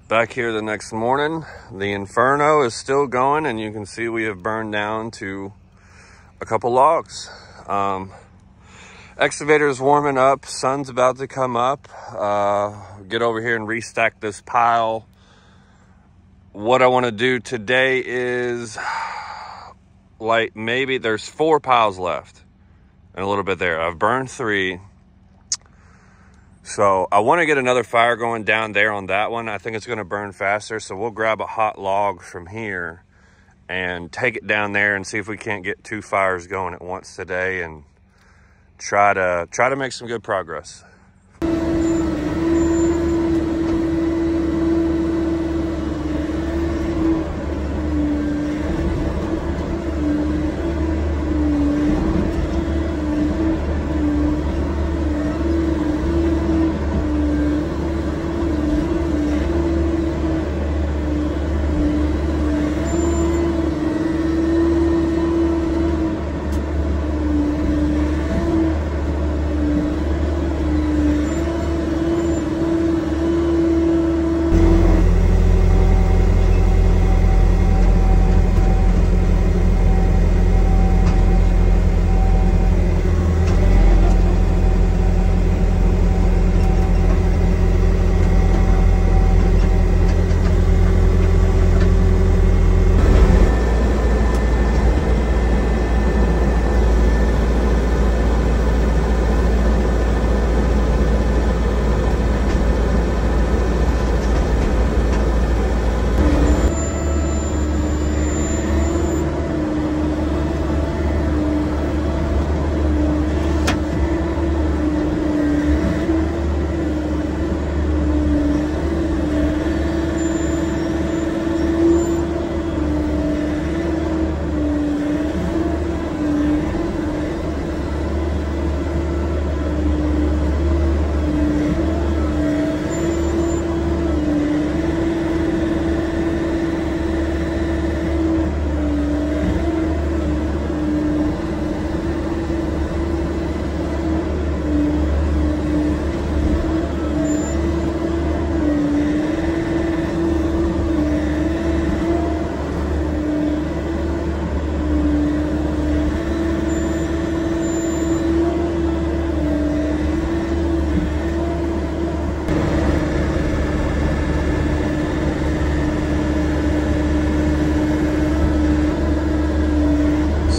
Back here the next morning, the inferno is still going, and you can see we have burned down to a couple logs. Excavator is warming up, sun's about to come up. Get over here and restack this pile. What I want to do today is, like, maybe there's 4 piles left and a little bit there. I've burned 3. So I want to get another fire going down there on that one. I think it's going to burn faster. So we'll grab a hot log from here and take it down there and see if we can't get 2 fires going at once today and try to make some good progress.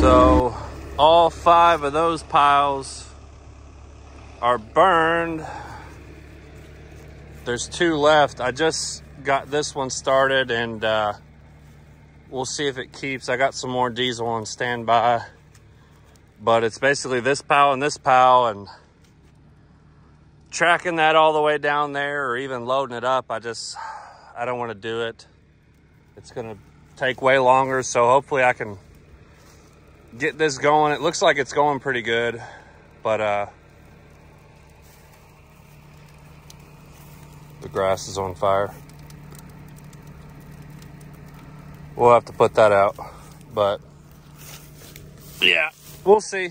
So all 5 of those piles are burned. There's 2 left. I just got this one started, and we'll see if it keeps. I got some more diesel on standby, but it's basically this pile and this pile, and tracking that all the way down there or even loading it up. I don't want to do it. It's gonna take way longer, so hopefully I can get this going. It looks like it's going pretty good, but the grass is on fire. We'll have to put that out, but yeah, we'll see.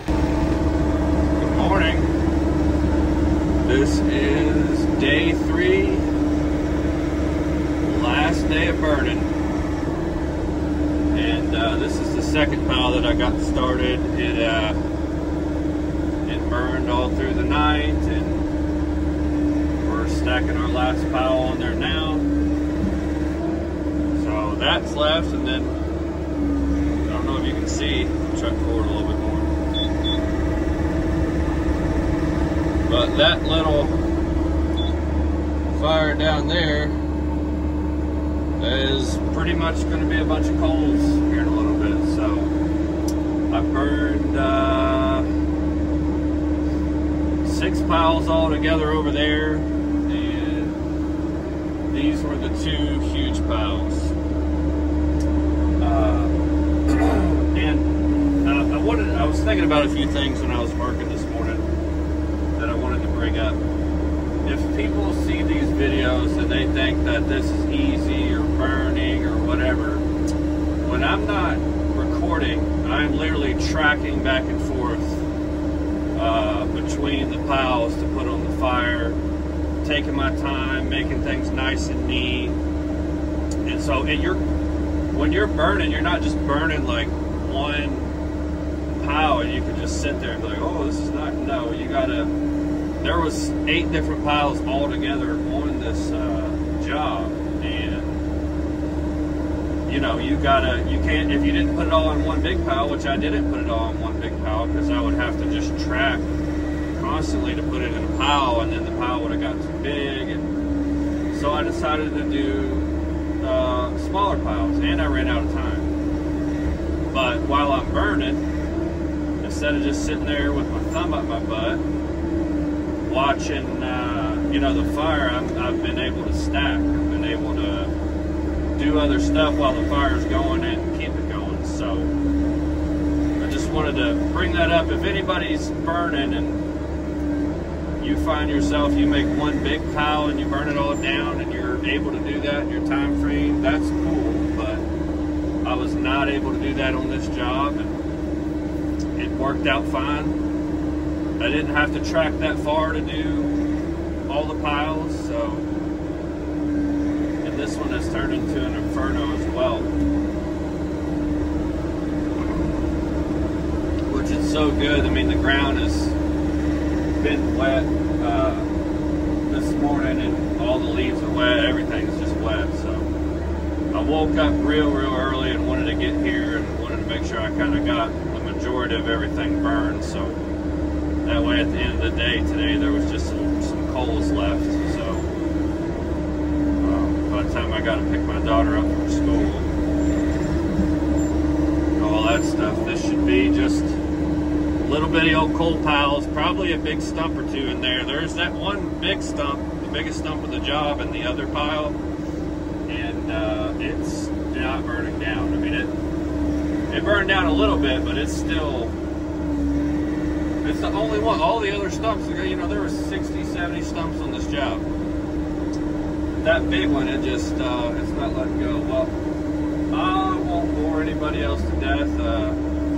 Good morning. This is day 3, last day of burning, and this is the second pile that I got started. It burned all through the night, and we're stacking our last pile on there now. So that's left, and then I don't know if you can see. Truck forward a little bit more, but that little fire down there is pretty much going to be a bunch of coals here in a little bit. So I burned 6 piles all together over there, and these were the 2 huge piles. I was thinking about a few things when I was working this morning that I wanted to bring up. If people see these videos and they think that this is easy or burning or whatever, when I'm not recording recording, I'm literally tracking back and forth between the piles to put on the fire, taking my time, making things nice and neat. And so when you're burning, you're not just burning like one pile and you can just sit there and be like, oh, this is not, no, you gotta, there was 8 different piles all together on this job, and you know, you can't, if you didn't put it all in one big pile, which I didn't put it all in one big pile because I would have to just track constantly to put it in a pile, and then the pile would have got too big, and so I decided to do smaller piles, and I ran out of time. But while I'm burning, instead of just sitting there with my thumb up my butt watching you know, the fire, I've been able to stack. I've been able to do other stuff while the fire's going and keep it going. So I just wanted to bring that up. If anybody's burning and you find yourself, you make one big pile and you burn it all down and you're able to do that in your time frame, that's cool. But I was not able to do that on this job, and it worked out fine. I didn't have to track that far to do all the piles, so, and this one has turned into an inferno as well, which is so good. I mean, the ground has been wet this morning, and all the leaves are wet, everything's just wet. So I woke up real early and wanted to get here and wanted to make sure I kind of got the majority of everything burned, so that way at the end of the day today there was just some coals left. So by the time I got to pick my daughter up from school and all that stuff, this should be just little bitty old coal piles, probably a big stump or two in there. There's that one big stump, the biggest stump of the job, in the other pile, and it's not burning down. I mean, it burned down a little bit, but it's still, it's the only one. All the other stumps, you know, there were 60, 70 stumps on this job. That big one, it just, it's not letting go. Well, I won't bore anybody else to death.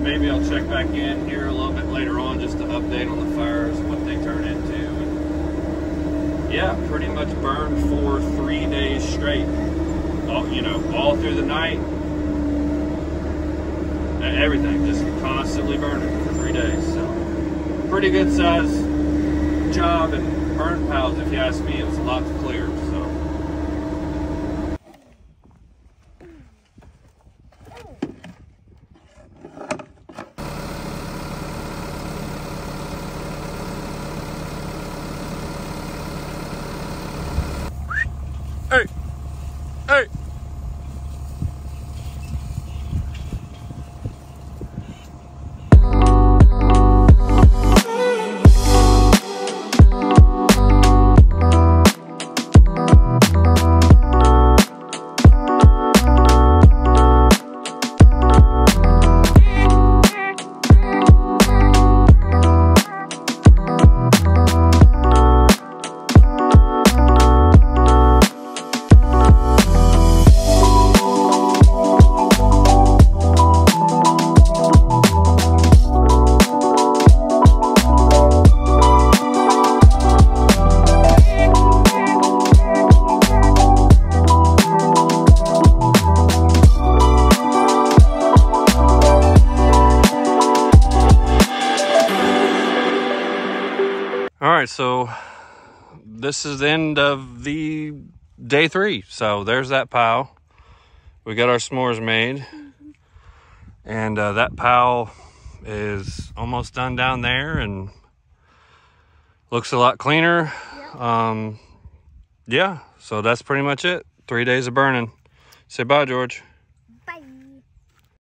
Maybe I'll check back in here a little bit later on just to update on the fires, what they turn into. And yeah, pretty much burned for 3 days straight. All, you know, all through the night. Everything, just constantly burning for 3 days. So pretty good size job, and burn piles, if you ask me. It was a lot to clear. So hey, hey. All right, so this is the end of the day 3. So there's that pile. We got our s'mores made. And that pile is almost done down there and looks a lot cleaner. Yeah, so that's pretty much it. 3 days of burning. Say bye, George.